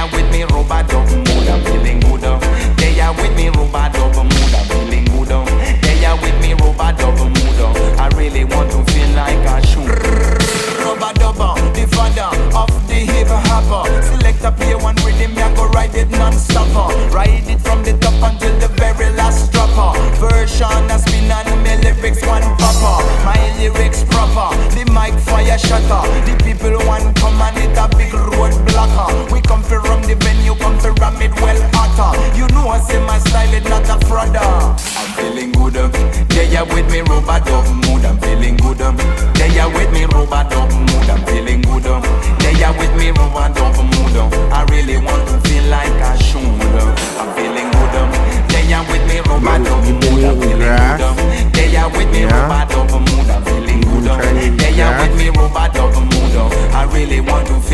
ya with me, rubber dub mood, I'm feeling good. They ya with me, rubber dub mood, I'm feeling good. They ya with me, rubber dub mood. I really want to feel like a shoe. Rubber dub, the father of the hip hopper. Select a play one rhythm, ya go ride it non-stop. Ride it from the top until the very last dropper. Version a spin and me lyrics one popper. My lyrics proper, the mic fire shutter. The people want come and it a big road blocker. We come for rum the venue, come for ram it well hotter. You know I say my style is not a frauder. I'm feeling good, yeah, yeah, with me, robot